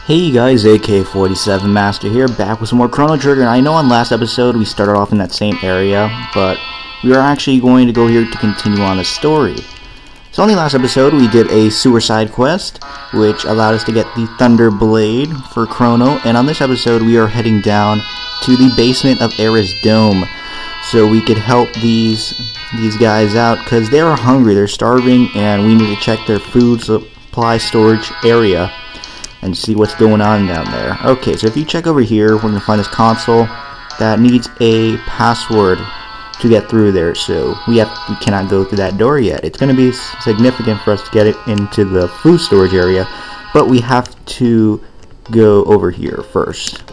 Hey guys, AK-47 Master here, back with some more Chrono Trigger. And I know on last episode we started off in that same area, but we are actually going to go here to continue on the story. So on the last episode we did a sewer side quest, which allowed us to get the Thunder Blade for Chrono, and on this episode we are heading down to the basement of Ares Dome, so we could help these guys out, because they are hungry, they're starving, and we need to check their food supply storage area and see what's going on down there. Okay, so if you check over here, we're going to find this console that needs a password to get through there, so we cannot go through that door yet. It's going to be significant for us to get it into the food storage area, but we have to go over here first.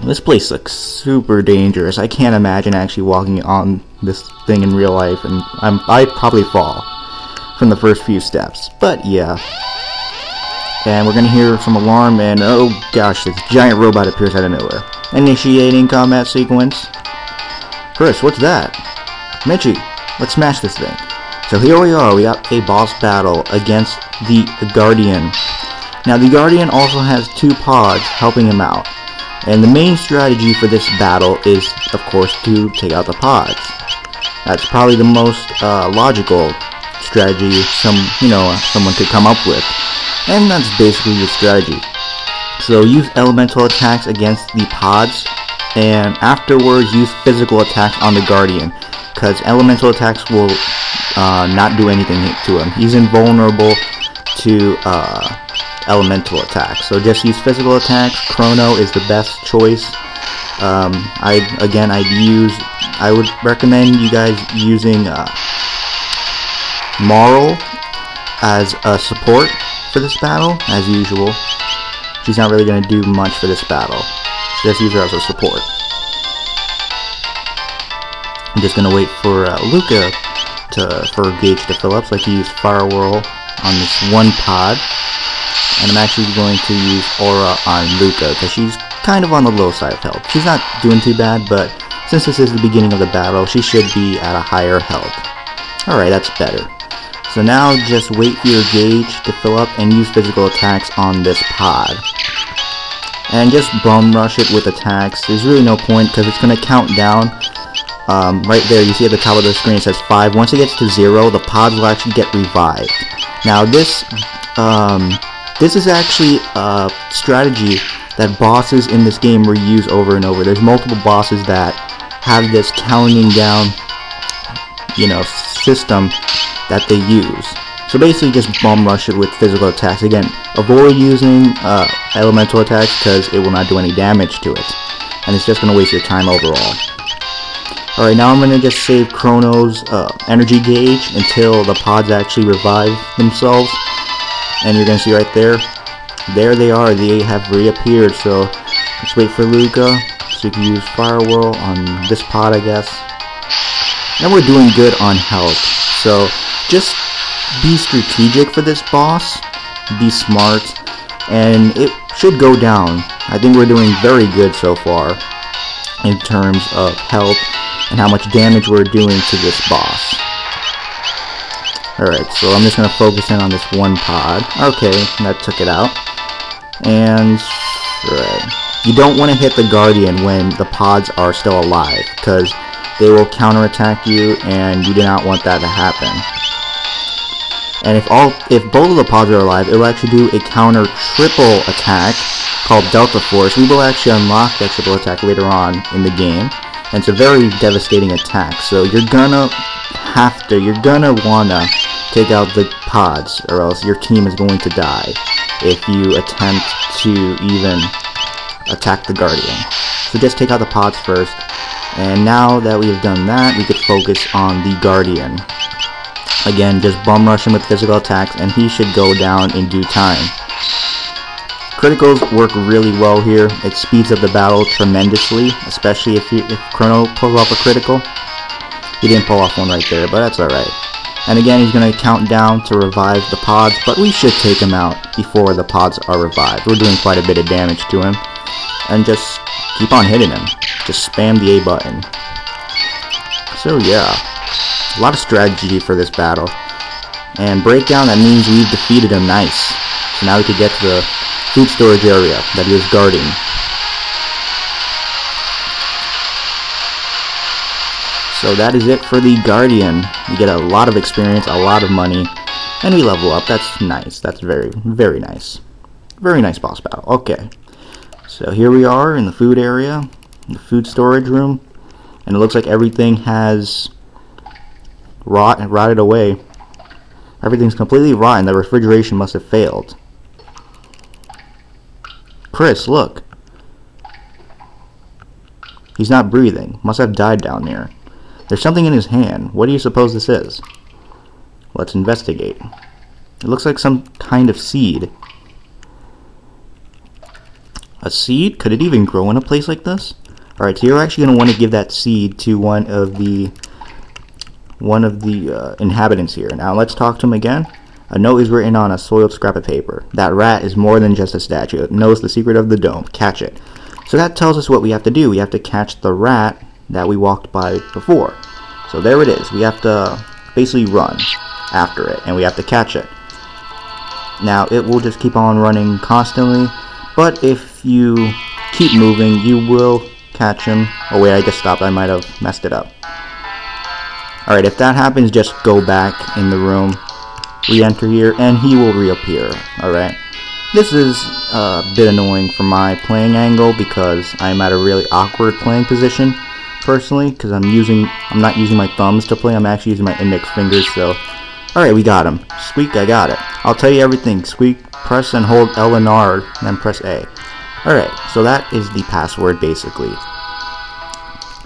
This place looks super dangerous. I can't imagine actually walking on this thing in real life, and I'd probably fall from the first few steps, but yeah. And we're gonna hear some alarm, and oh gosh, this giant robot appears out of nowhere. Initiating combat sequence. Chris, what's that? Mitchie, let's smash this thing. So here we are, we got a boss battle against the Guardian. Now the Guardian also has two pods helping him out. And the main strategy for this battle is, of course, to take out the pods. That's probably the most logical strategy someone could come up with. And that's basically the strategy. So use elemental attacks against the pods, and afterwards use physical attacks on the Guardian, because elemental attacks will not do anything to him. He's invulnerable to elemental attacks. So just use physical attacks. Chrono is the best choice. I would recommend you guys using Marl as a support for this battle, as usual. She's not really going to do much for this battle. Just use her as a support. I'm just going to wait for Luca for Gauge to fill up, so I can use Firewhirl on this one pod. And I'm actually going to use Aura on Luca, because she's kind of on the low side of health. She's not doing too bad, but since this is the beginning of the battle, she should be at a higher health. Alright, that's better. So now just wait for your gauge to fill up and use physical attacks on this pod. And just bum rush it with attacks. There's really no point, because it's going to count down. Right there, you see at the top of the screen it says 5. Once it gets to 0, the pods will actually get revived. Now this is actually a strategy that bosses in this game reuse over and over. There's multiple bosses that have this counting down, system that they use. So basically just bum rush it with physical attacks. Again, avoid using elemental attacks, because it will not do any damage to it, and it's just going to waste your time overall. Alright, now I'm going to just save Chrono's energy gauge until the pods actually revive themselves. And you're going to see right there, there they are, they have reappeared. So let's wait for Luca, so you can use Firewhirl on this pod, I guess. And we're doing good on health, so just be strategic for this boss, be smart, and it should go down. I think we're doing very good so far in terms of health and how much damage we're doing to this boss. Alright, so I'm just going to focus in on this one pod. Okay, that took it out. And, alright, you don't want to hit the Guardian when the pods are still alive, because they will counterattack you, and you do not want that to happen. And if both of the pods are alive, it will actually do a counter triple attack called Delta Force. We will actually unlock that triple attack later on in the game, and it's a very devastating attack. So you're gonna wanna take out the pods, or else your team is going to die if you attempt to even attack the Guardian. So just take out the pods first. And now that we've done that, we could focus on the Guardian. Again, just bum rush him with physical attacks, and he should go down in due time. Criticals work really well here. It speeds up the battle tremendously, especially if Chrono pulls off a critical. He didn't pull off one right there, but that's alright. And again, he's going to count down to revive the pods, but we should take him out before the pods are revived. We're doing quite a bit of damage to him. And just keep on hitting him. Just spam the A button. So yeah, a lot of strategy for this battle. And breakdown, that means we've defeated him. Nice. So now we could get to the food storage area that he was guarding. So that is it for the Guardian. We get a lot of experience, a lot of money, and we level up. That's nice. That's very, very nice. Very nice boss battle. Okay. So here we are in the food area, the food storage room, and it looks like everything has rotted away. Everything's completely rotten. The refrigeration must have failed. Chris, look. He's not breathing. Must have died down there. There's something in his hand. What do you suppose this is? Let's investigate. It looks like some kind of seed. A seed? Could it even grow in a place like this? Alright, so you're actually going to want to give that seed to one of the inhabitants here. Now let's talk to him again. A note is written on a soiled scrap of paper. That rat is more than just a statue. It knows the secret of the dome. Catch it. So that tells us what we have to do. We have to catch the rat that we walked by before. So there it is. We have to basically run after it, and we have to catch it. Now it will just keep on running constantly, but if you keep moving, you will catch him. Oh wait, I just stopped. I might have messed it up. Alright, if that happens, just go back in the room, re-enter here, and he will reappear. Alright. This is a bit annoying from my playing angle because I'm at a really awkward playing position personally, because I'm not using my thumbs to play. I'm actually using my index fingers. So alright, we got him. Squeak, I got it. I'll tell you everything. Squeak, press and hold L and R, then press A. Alright, so that is the password basically.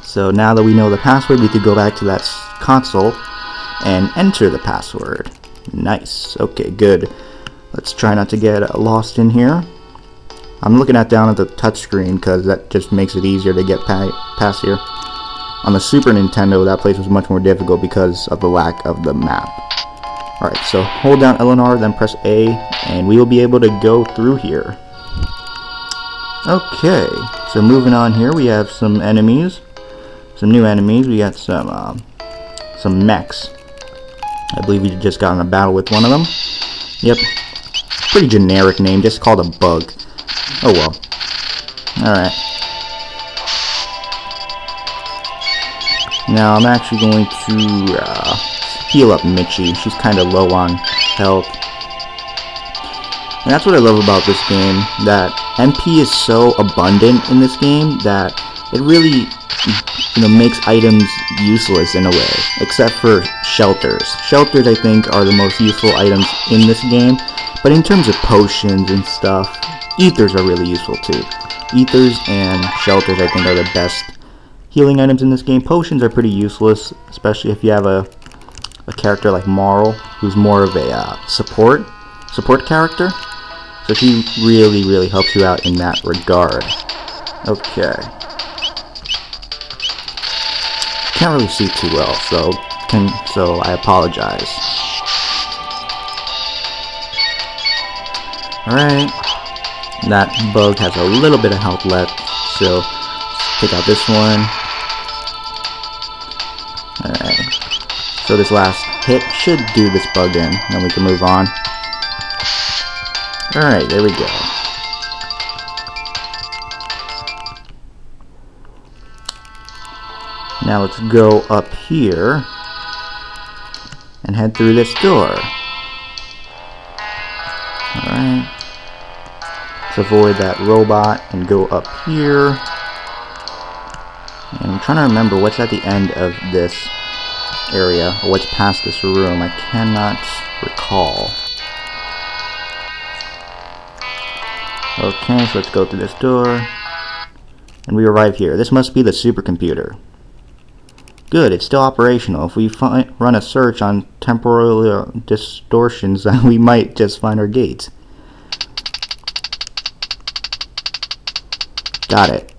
So now that we know the password, we could go back to that console and enter the password. Nice. Okay, good. Let's try not to get lost in here. I'm looking down at the touchscreen because that just makes it easier to get past here. On the Super Nintendo, that place was much more difficult because of the lack of the map. Alright, so hold down L and R, then press A, and we will be able to go through here. Okay, so moving on here, we have some enemies. Some new enemies. We got some mechs. I believe we just got in a battle with one of them. Yep. Pretty generic name, just called a bug. Oh well. Alright. Now I'm actually going to heal up Mitchie. She's kind of low on health. And that's what I love about this game, that MP is so abundant in this game that it really, makes items useless in a way, except for shelters. Shelters, I think, are the most useful items in this game, but in terms of potions and stuff, ethers are really useful too. Ethers and shelters, I think, are the best healing items in this game. Potions are pretty useless, especially if you have a character like Marl, who's more of a support character. So she really, really helps you out in that regard. Okay. Can't really see too well, so I apologize. Alright. That bug has a little bit of health left, so take out this one. Alright. So this last hit should do this bug in, then we can move on. Alright, there we go. Now let's go up here and head through this door. Alright. Let's avoid that robot and go up here. And I'm trying to remember what's at the end of this area, or what's past this room. I cannot recall. Okay, so let's go through this door. And we arrive here. This must be the supercomputer. Good, it's still operational. If we run a search on temporal distortions, we might just find our gates. Got it.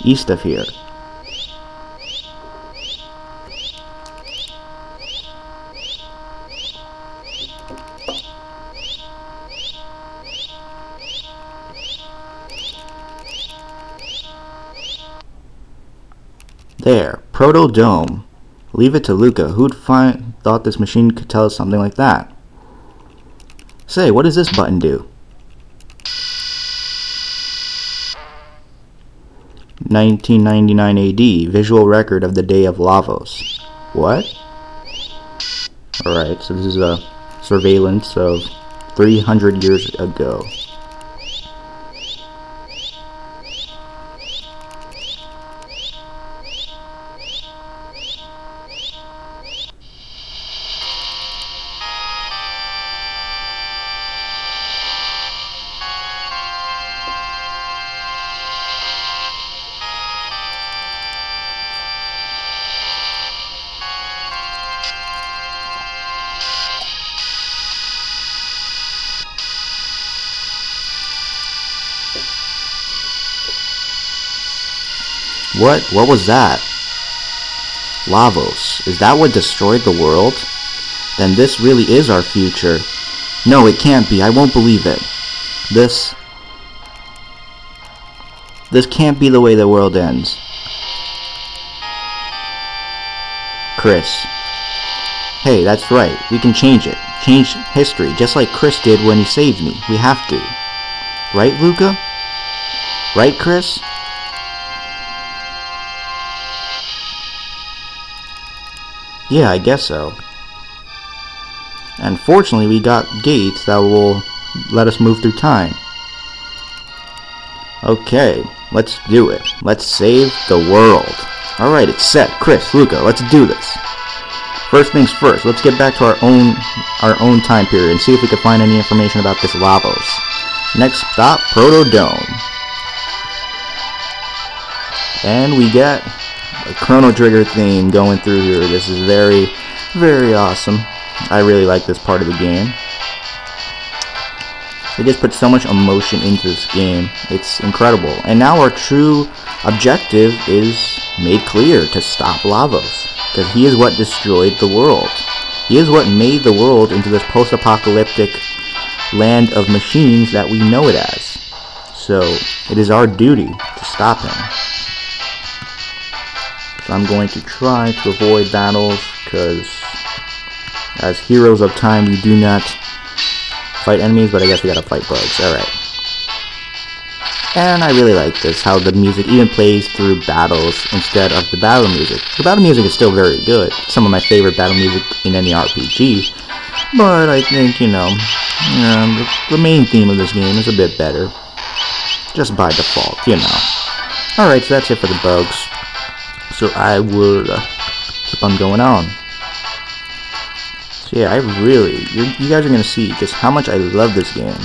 East of here. There, Proto Dome. Leave it to Luca. Who'd thought this machine could tell us something like that? Say, what does this button do? 1999 AD, visual record of the day of Lavos. What? Alright, so this is a surveillance of 300 years ago. What was that? Lavos. Is that what destroyed the world? Then this really is our future. No, it can't be. I won't believe it. This can't be the way the world ends. Chris. Hey, that's right. We can change it. Change history, just like Chris did when he saved me. We have to. Right, Luca? Right, Chris? Yeah, I guess so. And fortunately, we got gates that will let us move through time. Okay, let's do it. Let's save the world. Alright, it's set. Chris, Luca, let's do this. First things first, let's get back to our own time period and see if we can find any information about this Lavos. Next stop, Proto Dome. And we get a Chrono Trigger theme going through here. This is very, very awesome. I really like this part of the game. They just put so much emotion into this game. It's incredible. And now our true objective is made clear: to stop Lavos. Because he is what destroyed the world. He is what made the world into this post-apocalyptic land of machines that we know it as. So it is our duty to stop him. So I'm going to try to avoid battles, because as heroes of time we do not fight enemies, but I guess we gotta fight bugs. Alright. And I really like this, how the music even plays through battles instead of the battle music. The battle music is still very good. It's some of my favorite battle music in any RPG. But I think, the main theme of this game is a bit better. Just by default, Alright, so that's it for the bugs. So I will keep on going on. So yeah, you guys are going to see just how much I love this game.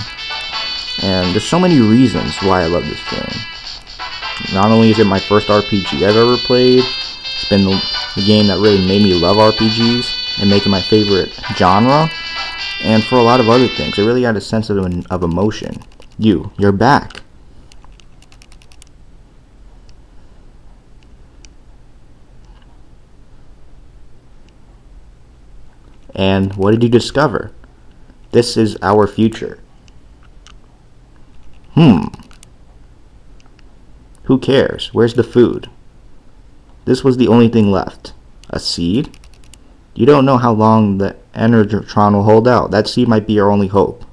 And there's so many reasons why I love this game. Not only is it my first RPG I've ever played, it's been the game that really made me love RPGs and make it my favorite genre. And for a lot of other things, it really had a sense of emotion. You're back. And what did you discover? This is our future. Who cares? Where's the food? This was the only thing left. A seed? You don't know how long the Energatron will hold out. That seed might be our only hope.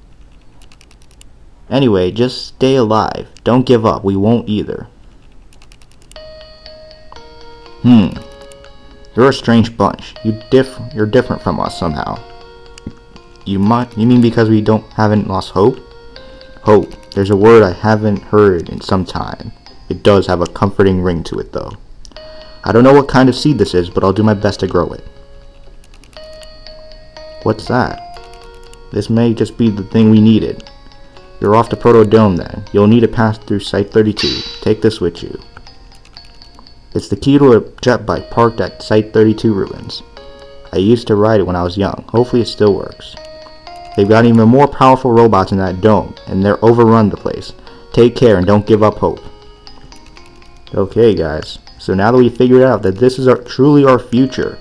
Anyway, just stay alive. Don't give up. We won't either. You're a strange bunch. You're different from us somehow. You mean because we haven't lost hope? Hope. There's a word I haven't heard in some time. It does have a comforting ring to it, though. I don't know what kind of seed this is, but I'll do my best to grow it. What's that? This may just be the thing we needed. You're off to Proto Dome then. You'll need to pass through Site 32. Take this with you. It's the key to a jet bike parked at Site 32 ruins. I used to ride it when I was young. Hopefully it still works. They've got even more powerful robots in that dome, and they're overrun the place. Take care and don't give up hope. Okay guys, so now that we figured out that this is truly our future,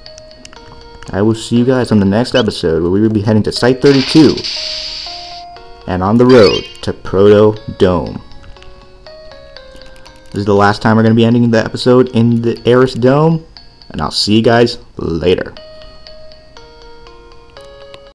I will see you guys on the next episode where we will be heading to Site 32 and on the road to Proto Dome. This is the last time we're going to be ending the episode in the Eris Dome. and I'll see you guys later.